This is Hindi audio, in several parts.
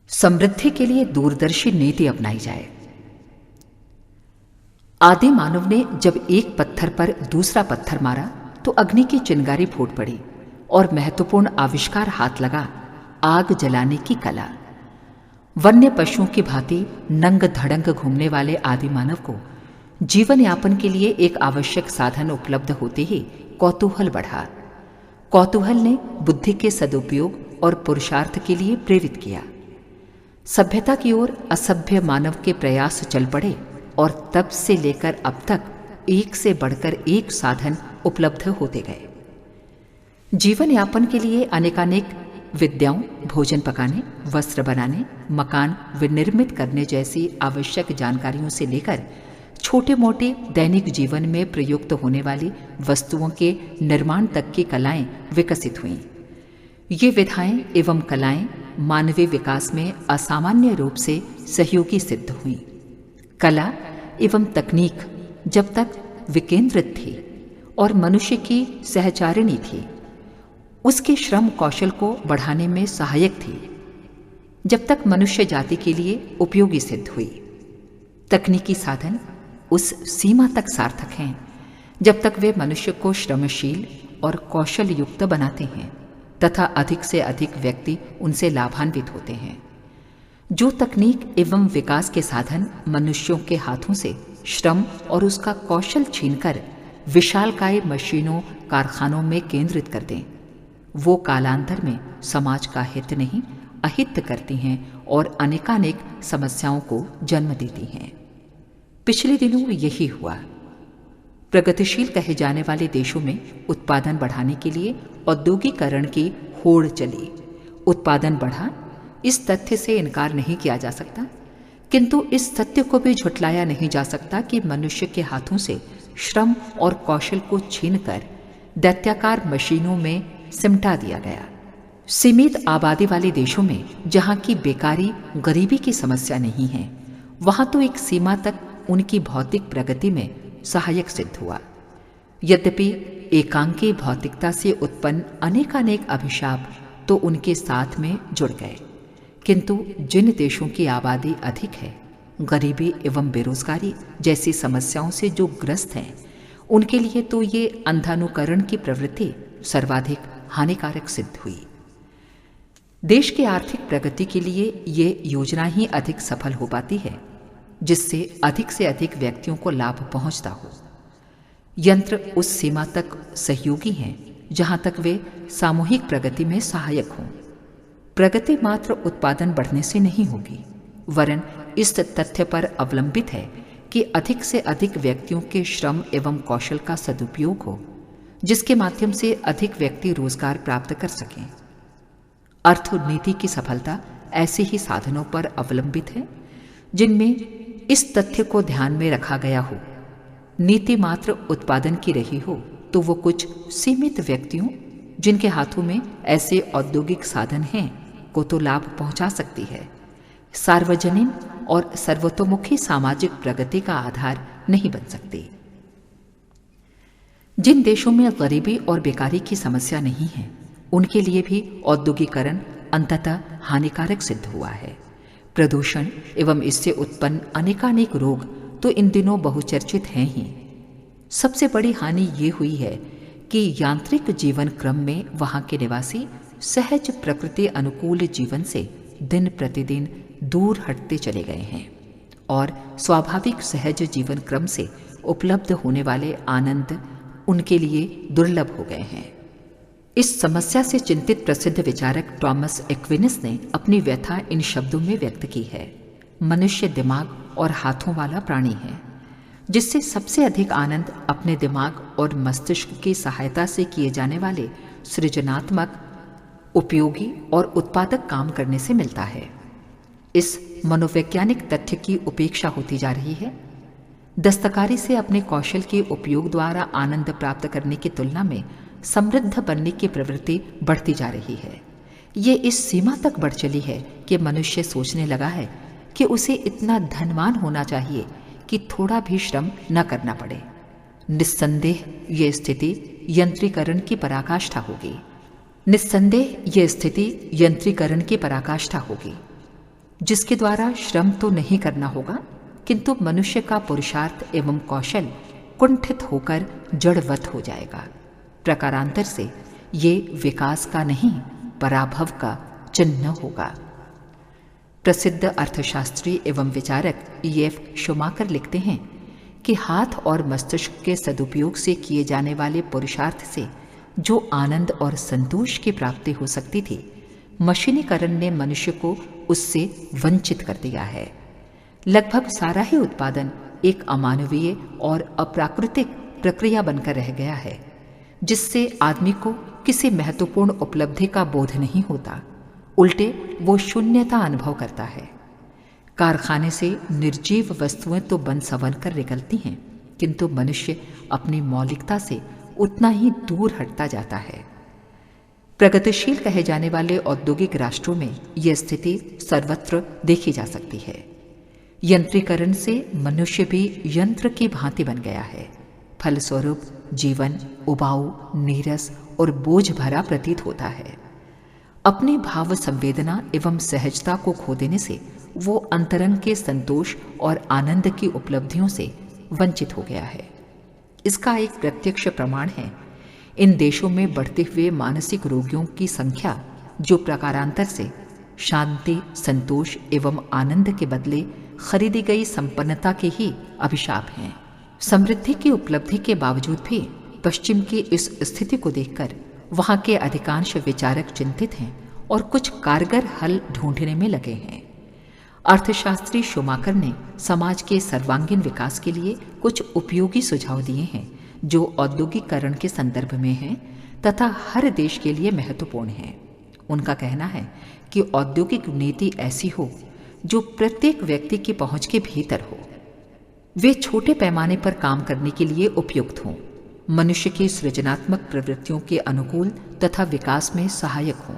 समृद्धि के लिए दूरदर्शी नीति अपनाई जाए। आदि मानव ने जब एक पत्थर पर दूसरा पत्थर मारा तो अग्नि की चिंगारी फूट पड़ी और महत्वपूर्ण आविष्कार हाथ लगा, आग जलाने की कला। वन्य पशुओं की भांति नंग धड़ंग घूमने वाले आदि मानव को जीवन यापन के लिए एक आवश्यक साधन उपलब्ध होते ही कौतूहल बढ़ा। कौतूहल ने बुद्धि के सदुपयोग और पुरुषार्थ के लिए प्रेरित किया। सभ्यता की ओर असभ्य मानव के प्रयास चल पड़े और तब से लेकर अब तक एक से बढ़कर एक साधन उपलब्ध होते गए। जीवन यापन के लिए अनेकानेक विद्याओं, भोजन पकाने, वस्त्र बनाने, मकान विनिर्मित करने जैसी आवश्यक जानकारियों से लेकर छोटे मोटे दैनिक जीवन में प्रयुक्त होने वाली वस्तुओं के निर्माण तक की कलाएं विकसित हुईं। ये विधाएं एवं कलाएं मानवीय विकास में असामान्य रूप से सहयोगी सिद्ध हुईं। कला एवं तकनीक जब तक विकेंद्रित थी और मनुष्य की सहचारिणी थी, उसके श्रम कौशल को बढ़ाने में सहायक थी। जब तक मनुष्य जाति के लिए उपयोगी सिद्ध हुई, तकनीकी साधन उस सीमा तक सार्थक हैं जब तक वे मनुष्य को श्रमशील और कौशल युक्त बनाते हैं तथा अधिक से अधिक व्यक्ति उनसे लाभान्वित होते हैं। जो तकनीक एवं विकास के साधन मनुष्यों के हाथों से श्रम और उसका कौशल छीनकर विशालकाय मशीनों, कारखानों में केंद्रित कर दें, वो कालांतर में समाज का हित नहीं अहित करती हैं और अनेकानेक समस्याओं को जन्म देती हैं। पिछले दिनों यही हुआ। प्रगतिशील कहे जाने वाले देशों में उत्पादन बढ़ाने के लिए औद्योगिकरण की होड़ चली। उत्पादन बढ़ा, इस तथ्य से इनकार नहीं किया जा सकता, किंतु इस सत्य को भी झुठलाया नहीं जा सकता कि मनुष्य के हाथों से श्रम और कौशल को छीनकर दैत्याकार मशीनों में सिमटा दिया गया। सीमित आबादी वाले देशों में जहां की बेकारी, गरीबी की समस्या नहीं है, वहां तो एक सीमा तक उनकी भौतिक प्रगति में सहायक सिद्ध हुआ। यद्यपि एकांकी भौतिकता से उत्पन्न अनेकानेक अभिशाप तो उनके साथ में जुड़ गए, किंतु जिन देशों की आबादी अधिक है, गरीबी एवं बेरोजगारी जैसी समस्याओं से जो ग्रस्त हैं, उनके लिए तो ये अंधानुकरण की प्रवृत्ति सर्वाधिक हानिकारक सिद्ध हुई। देश की आर्थिक प्रगति के लिए ये योजना ही अधिक सफल हो पाती है जिससे अधिक से अधिक व्यक्तियों को लाभ पहुंचता हो। यंत्र उस सीमा तक सहयोगी हैं जहां तक वे सामूहिक प्रगति में सहायक हों। प्रगति मात्र उत्पादन बढ़ने से नहीं होगी, वरन इस तथ्य पर अवलंबित है कि अधिक से अधिक व्यक्तियों के श्रम एवं कौशल का सदुपयोग हो, जिसके माध्यम से अधिक व्यक्ति रोजगार प्राप्त कर सकें। अर्थनीति की सफलता ऐसे ही साधनों पर अवलंबित है जिनमें इस तथ्य को ध्यान में रखा गया हो। नीति मात्र उत्पादन की रही हो तो वो कुछ सीमित व्यक्तियों, जिनके हाथों में ऐसे औद्योगिक साधन हैं, को तो लाभ पहुंचा सकती है। सार्वजनिक और सर्वतोमुखी सामाजिक प्रगति का आधार नहीं बन सकती। जिन देशों में गरीबी और बेकारी की समस्या नहीं है, उनके लिए भी औद्योगिकरण अंततः हानिकारक सिद्ध हुआ है। प्रदूषण एवं इससे उत्पन्न अनेकानेक रोग तो इन दिनों बहुचर्चित हैं ही। सबसे बड़ी हानि ये हुई है कि यांत्रिक जीवन क्रम में वहां के निवासी सहज प्रकृति अनुकूल जीवन से दिन प्रतिदिन दूर हटते चले गए हैं और स्वाभाविक सहज जीवन क्रम से उपलब्ध होने वाले आनंद उनके लिए दुर्लभ हो गए हैं। इस समस्या से चिंतित प्रसिद्ध विचारक टॉमस एक्विनस ने अपनी व्यथा इन शब्दों में व्यक्त की है। मनुष्य दिमाग और हाथों वाला प्राणी है, जिससे सबसे अधिक आनंद अपने दिमाग और मस्तिष्क की सहायता से किए जाने वाले सृजनात्मक, उपयोगी और उत्पादक काम करने से मिलता है। इस मनोवैज्ञानिक तथ्य की उपेक्षा होती जा रही है। दस्तकारी से अपने कौशल के उपयोग द्वारा आनंद प्राप्त करने की तुलना में समृद्ध बनने की प्रवृत्ति बढ़ती जा रही है। ये इस सीमा तक बढ़ चली है कि मनुष्य सोचने लगा है कि उसे इतना धनवान होना चाहिए कि थोड़ा भी श्रम न करना पड़े। निस्संदेह ये स्थिति यंत्रीकरण की पराकाष्ठा होगी। निस्संदेह ये स्थिति यंत्रीकरण की पराकाष्ठा होगी। जिसके द्वारा श्रम तो नहीं करना होगा, किंतु मनुष्य का पुरुषार्थ एवं कौशल कुंठित होकर जड़वत हो जाएगा। प्रकारांतर से ये विकास का नहीं, पराभव का चिन्ह होगा। प्रसिद्ध अर्थशास्त्री एवं विचारक E.F. शूमाकर लिखते हैं कि हाथ और मस्तिष्क के सदुपयोग से किए जाने वाले पुरुषार्थ से जो आनंद और संतोष की प्राप्ति हो सकती थी, मशीनीकरण ने मनुष्य को उससे वंचित कर दिया है। लगभग सारा ही उत्पादन एक अमानवीय और अप्राकृतिक प्रक्रिया बनकर रह गया है, जिससे आदमी को किसी महत्वपूर्ण उपलब्धि का बोध नहीं होता, उल्टे वो शून्यता अनुभव करता है। कारखाने से निर्जीव वस्तुएं तो बन संवर कर निकलती हैं, किंतु मनुष्य अपनी मौलिकता से उतना ही दूर हटता जाता है। प्रगतिशील कहे जाने वाले औद्योगिक राष्ट्रों में यह स्थिति सर्वत्र देखी जा सकती है। यंत्रीकरण से मनुष्य भी यंत्र की भांति बन गया है। फलस्वरूप जीवन उबाऊ, नीरस और बोझ भरा प्रतीत होता है। अपनी भाव संवेदना एवं सहजता को खो देने से वो अंतरंग के संतोष और आनंद की उपलब्धियों से वंचित हो गया है। इसका एक प्रत्यक्ष प्रमाण है इन देशों में बढ़ते हुए मानसिक रोगियों की संख्या, जो प्रकारांतर से शांति, संतोष एवं आनंद के बदले खरीदी गई संपन्नता के ही अभिशाप हैं। समृद्धि की उपलब्धि के बावजूद भी पश्चिम की इस स्थिति को देखकर वहां के अधिकांश विचारक चिंतित हैं और कुछ कारगर हल ढूंढने में लगे हैं। अर्थशास्त्री शूमाकर ने समाज के सर्वांगीण विकास के लिए कुछ उपयोगी सुझाव दिए हैं, जो औद्योगिकरण के संदर्भ में हैं तथा हर देश के लिए महत्वपूर्ण हैं। उनका कहना है कि औद्योगिक नीति ऐसी हो जो प्रत्येक व्यक्ति की पहुंच के भीतर हो। वे छोटे पैमाने पर काम करने के लिए उपयुक्त हों, मनुष्य की सृजनात्मक प्रवृत्तियों के अनुकूल तथा विकास में सहायक हों।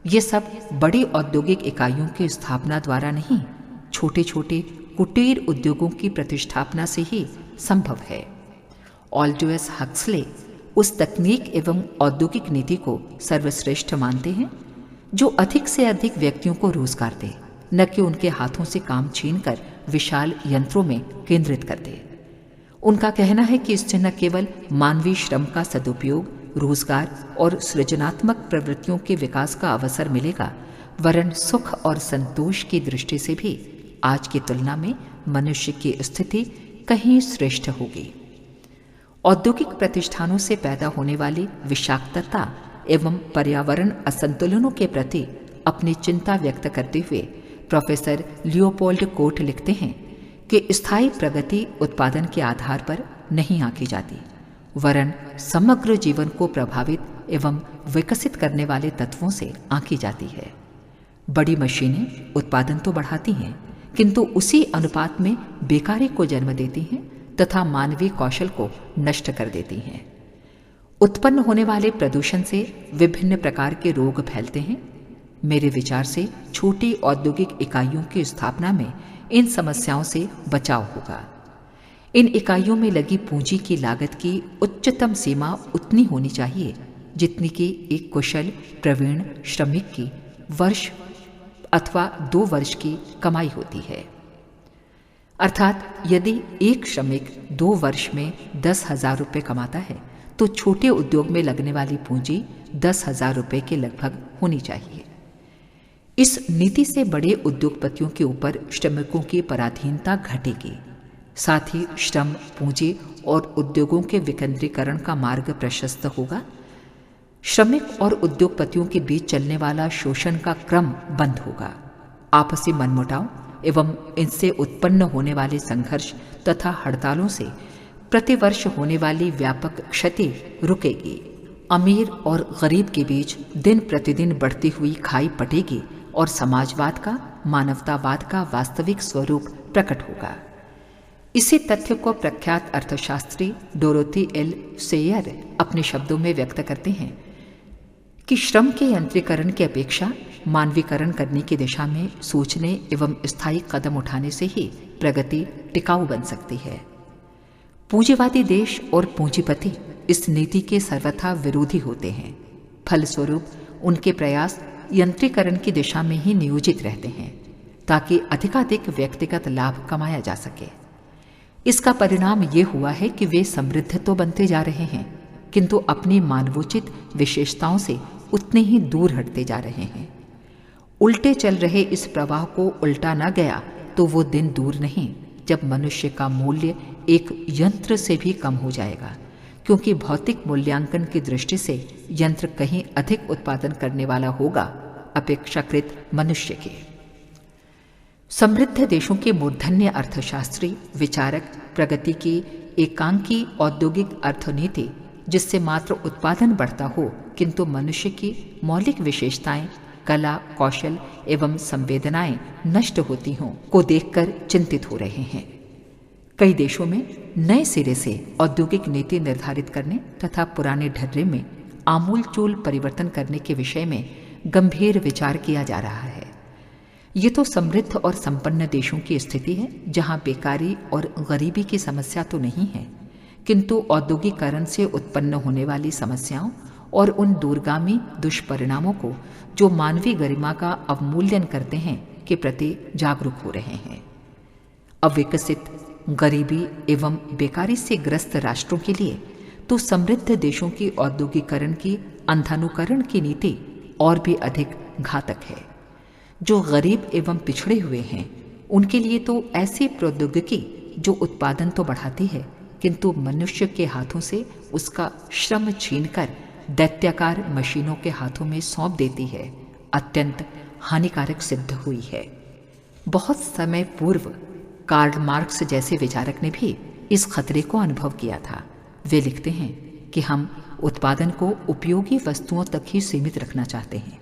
ये सब बड़ी औद्योगिक इकाइयों की स्थापना द्वारा नहीं, छोटे छोटे कुटीर उद्योगों की प्रतिष्ठापना से ही संभव है। ऑल्डोस हक्सले उस तकनीक एवं औद्योगिक नीति को सर्वश्रेष्ठ मानते हैं जो अधिक से अधिक व्यक्तियों को रोजगार दे, न कि उनके हाथों से काम छीनकर विशाल यंत्रों में केंद्रित कर दे। उनका कहना है कि इससे न केवल मानवीय श्रम का सदुपयोग, रोजगार और सृजनात्मक प्रवृत्तियों के विकास का अवसर मिलेगा, वरन सुख और संतोष की दृष्टि से भी आज की तुलना में मनुष्य की स्थिति कहीं श्रेष्ठ होगी। औद्योगिक प्रतिष्ठानों से पैदा होने वाली विषाक्तता एवं पर्यावरण असंतुलनों के प्रति अपनी चिंता व्यक्त करते हुए प्रोफेसर लियोपोल्ड कोट लिखते हैं कि स्थायी प्रगति उत्पादन के आधार पर नहीं आंकी जाती, वरन समग्र जीवन को प्रभावित एवं विकसित करने वाले तत्वों से आंकी जाती है। बड़ी मशीनें उत्पादन तो बढ़ाती हैं, किंतु उसी अनुपात में बेकारी को जन्म देती हैं तथा मानवीय कौशल को नष्ट कर देती हैं। उत्पन्न होने वाले प्रदूषण से विभिन्न प्रकार के रोग फैलते हैं। मेरे विचार से छोटी औद्योगिक इकाइयों की स्थापना में इन समस्याओं से बचाव होगा। इन इकाइयों में लगी पूंजी की लागत की उच्चतम सीमा उतनी होनी चाहिए जितनी कि एक कुशल प्रवीण श्रमिक की वर्ष अथवा 2 वर्ष की कमाई होती है। अर्थात यदि एक श्रमिक 2 वर्ष में 10,000 रुपये कमाता है, तो छोटे उद्योग में लगने वाली पूंजी 10,000 रुपये के लगभग होनी चाहिए। इस नीति से बड़े उद्योगपतियों के ऊपर श्रमिकों की पराधीनता घटेगी। साथ ही श्रम, पूंजी और उद्योगों के विकेंद्रीकरण का मार्ग प्रशस्त होगा। श्रमिक और उद्योगपतियों के बीच चलने वाला शोषण का क्रम बंद होगा। आपसी मनमुटाव एवं इनसे उत्पन्न होने वाले संघर्ष तथा हड़तालों से प्रतिवर्ष होने वाली व्यापक क्षति रुकेगी। अमीर और गरीब के बीच दिन प्रतिदिन बढ़ती हुई खाई पटेगी और समाजवाद का, मानवतावाद का वास्तविक स्वरूप प्रकट होगा। इसी तथ्य को प्रख्यात अर्थशास्त्री डोरोथी एल सेयर अपने शब्दों में व्यक्त करते हैं कि श्रम के यंत्रीकरण की अपेक्षा मानवीकरण करने की दिशा में सोचने एवं स्थायी कदम उठाने से ही प्रगति टिकाऊ बन सकती है। पूंजीवादी देश और पूंजीपति इस नीति के सर्वथा विरोधी होते हैं। फलस्वरूप उनके प्रयास यंत्रीकरण की दिशा में ही नियोजित रहते हैं। ताकि अधिकाधिक व्यक्तिगत लाभ कमाया जा सके। इसका परिणाम ये हुआ है कि वे समृद्ध तो बनते जा रहे हैं, किंतु अपनी मानवोचित विशेषताओं से उतने ही दूर हटते जा रहे हैं। उल्टे चल रहे इस प्रवाह को उल्टा न गया तो वो दिन दूर नहीं जब मनुष्य का मूल्य एक यंत्र से भी कम हो जाएगा, क्योंकि भौतिक मूल्यांकन की दृष्टि से यंत्र कहीं अधिक उत्पादन करने वाला होगा अपेक्षाकृत मनुष्य के। समृद्ध देशों के मूर्धन्य अर्थशास्त्री विचारक प्रगति की एकांकी औद्योगिक अर्थनीति, जिससे मात्र उत्पादन बढ़ता हो किंतु मनुष्य की मौलिक विशेषताएं, कला, कौशल एवं संवेदनाएं नष्ट होती हों, को देखकर चिंतित हो रहे हैं। कई देशों में नए सिरे से औद्योगिक नीति निर्धारित करने तथा पुराने ढर्रे में आमूलचूल परिवर्तन करने के विषय में गंभीर विचार किया जा रहा है। ये तो समृद्ध और संपन्न देशों की स्थिति है, जहां बेकारी और गरीबी की समस्या तो नहीं है, किंतु औद्योगिकरण से उत्पन्न होने वाली समस्याओं और उन दूरगामी दुष्परिणामों को जो मानवीय गरिमा का अवमूल्यन करते हैं के प्रति जागरूक हो रहे हैं। अविकसित, गरीबी एवं बेकारी से ग्रस्त राष्ट्रों के लिए तो समृद्ध देशों की औद्योगिकरण की अंधानुकरण की नीति और भी अधिक घातक है। जो गरीब एवं पिछड़े हुए हैं उनके लिए तो ऐसी प्रौद्योगिकी जो उत्पादन तो बढ़ाती है किंतु मनुष्य के हाथों से उसका श्रम छीनकर दैत्याकार मशीनों के हाथों में सौंप देती है, अत्यंत हानिकारक सिद्ध हुई है। बहुत समय पूर्व कार्ल मार्क्स जैसे विचारक ने भी इस खतरे को अनुभव किया था। वे लिखते हैं कि हम उत्पादन को उपयोगी वस्तुओं तक ही सीमित रखना चाहते हैं।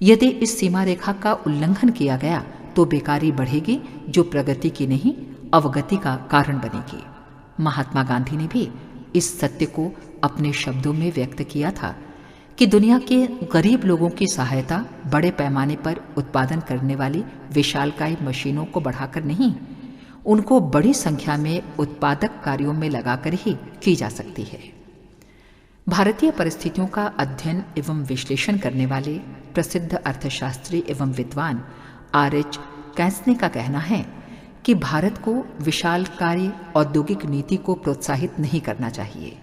यदि इस सीमा रेखा का उल्लंघन किया गया तो बेकारी बढ़ेगी, जो प्रगति की नहीं अवगति का कारण बनेगी। महात्मा गांधी ने भी इस सत्य को अपने शब्दों में व्यक्त किया था कि दुनिया के गरीब लोगों की सहायता बड़े पैमाने पर उत्पादन करने वाली विशालकाय मशीनों को बढ़ाकर नहीं, उनको बड़ी संख्या में उत्पादक कार्यों में लगाकर ही की जा सकती है। भारतीय परिस्थितियों का अध्ययन एवं विश्लेषण करने वाले प्रसिद्ध अर्थशास्त्री एवं विद्वान आर.एच. कैस्ने का कहना है कि भारत को विशालकाय औद्योगिक नीति को प्रोत्साहित नहीं करना चाहिए।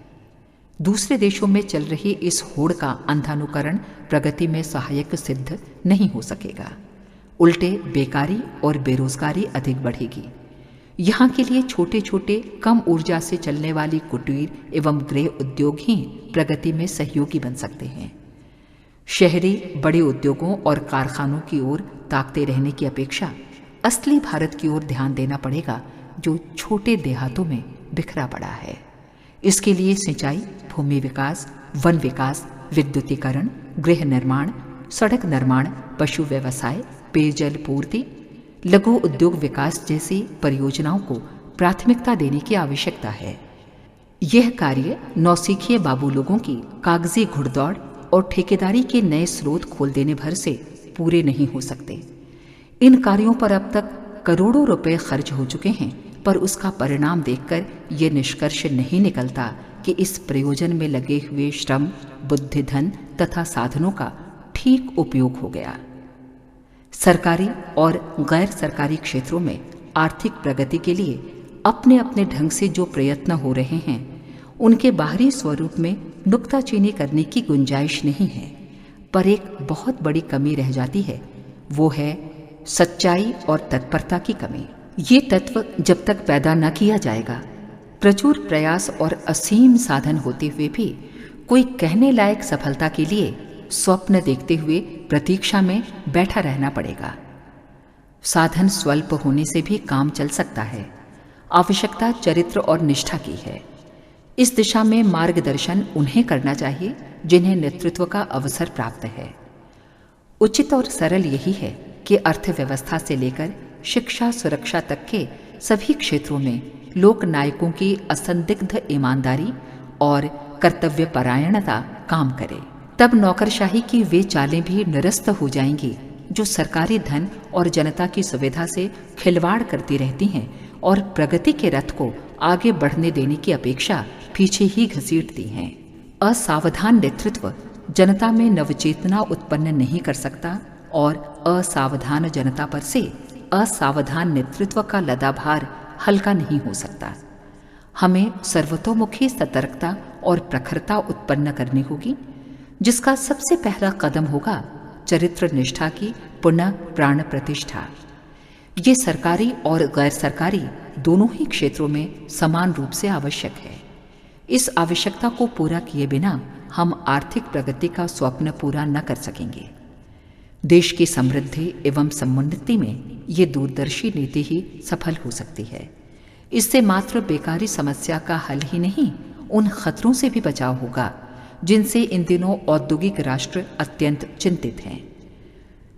दूसरे देशों में चल रही इस होड़ का अंधानुकरण प्रगति में सहायक सिद्ध नहीं हो सकेगा। उल्टे बेकारी और बेरोजगारी अधिक बढ़ेगी। यहाँ के लिए छोटे छोटे कम ऊर्जा से चलने वाली कुटीर एवं गृह उद्योग ही प्रगति में सहयोगी बन सकते हैं। शहरी बड़े उद्योगों और कारखानों की ओर ताकते रहने की अपेक्षा असली भारत की ओर ध्यान देना पड़ेगा, जो छोटे देहातों में बिखरा पड़ा है। इसके लिए सिंचाई, भूमि विकास, वन विकास, विद्युतीकरण, गृह निर्माण, सड़क निर्माण, पशु व्यवसाय, पेयजल पूर्ति, लघु उद्योग विकास जैसी परियोजनाओं को प्राथमिकता देने की आवश्यकता है। यह कार्य नौसिखिए बाबू लोगों की कागजी घुड़दौड़ और ठेकेदारी के नए स्रोत खोल देने भर से पूरे नहीं हो सकते। इन कार्यों पर अब तक करोड़ों रुपए खर्च हो चुके हैं, पर उसका परिणाम देखकर यह निष्कर्ष नहीं निकलता कि इस प्रयोजन में लगे हुए श्रम, बुद्धि, धन तथा साधनों का ठीक उपयोग हो गया। सरकारी और गैर सरकारी क्षेत्रों में आर्थिक प्रगति के लिए अपने अपने ढंग से जो प्रयत्न हो रहे हैं, उनके बाहरी स्वरूप में नुक्ताचीनी करने की गुंजाइश नहीं है, पर एक बहुत बड़ी कमी रह जाती है। वो है सच्चाई और तत्परता की कमी। ये तत्व जब तक पैदा न किया जाएगा, प्रचुर प्रयास और असीम साधन होते हुए भी कोई कहने लायक सफलता के लिए स्वप्न देखते हुए प्रतीक्षा में बैठा रहना पड़ेगा। साधन स्वल्प होने से भी काम चल सकता है। आवश्यकता चरित्र और निष्ठा की है। इस दिशा में मार्गदर्शन उन्हें करना चाहिए जिन्हें नेतृत्व का अवसर प्राप्त है। उचित और सरल यही है कि अर्थव्यवस्था से लेकर शिक्षा सुरक्षा तक के सभी क्षेत्रों में लोक नायकों की असंदिग्ध ईमानदारी और कर्तव्यपरायणता काम करे। तब नौकरशाही की वे चालें भी निरस्त हो जाएंगी जो सरकारी धन और जनता की सुविधा से खिलवाड़ करती रहती हैं और प्रगति के रथ को आगे बढ़ने देने की अपेक्षा पीछे ही घसीटती हैं। असावधान नेतृत्व जनता में नवचेतना उत्पन्न नहीं कर सकता और असावधान जनता पर से असावधान नेतृत्व का लदा भार हल्का नहीं हो सकता। हमें सर्वतोमुखी सतर्कता और प्रखरता उत्पन्न करनी होगी, जिसका सबसे पहला कदम होगा चरित्र निष्ठा की पुनः प्राण प्रतिष्ठा। ये सरकारी और गैर सरकारी दोनों ही क्षेत्रों में समान रूप से आवश्यक है। इस आवश्यकता को पूरा किए बिना हम आर्थिक प्रगति का स्वप्न पूरा न कर सकेंगे। देश की समृद्धि एवं समुन्नति में ये दूरदर्शी नीति ही सफल हो सकती है। इससे मात्र बेकारी समस्या का हल ही नहीं, उन खतरों से भी बचाव होगा जिनसे इन दिनों औद्योगिक राष्ट्र अत्यंत चिंतित हैं,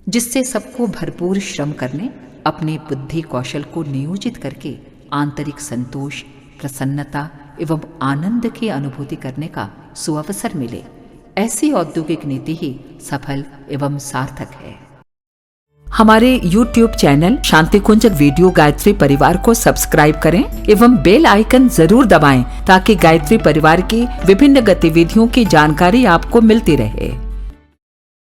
जिससे सबको भरपूर श्रम करने, अपने बुद्धि कौशल को नियोजित करके आंतरिक संतोष, प्रसन्नता एवं आनंद की अनुभूति करने का सुअवसर मिले। ऐसी औद्योगिक नीति ही सफल एवं सार्थक है। हमारे YouTube चैनल शांति कुंज वीडियो गायत्री परिवार को सब्सक्राइब करें एवं बेल आइकन जरूर दबाएं ताकि गायत्री परिवार की विभिन्न गतिविधियों की जानकारी आपको मिलती रहे।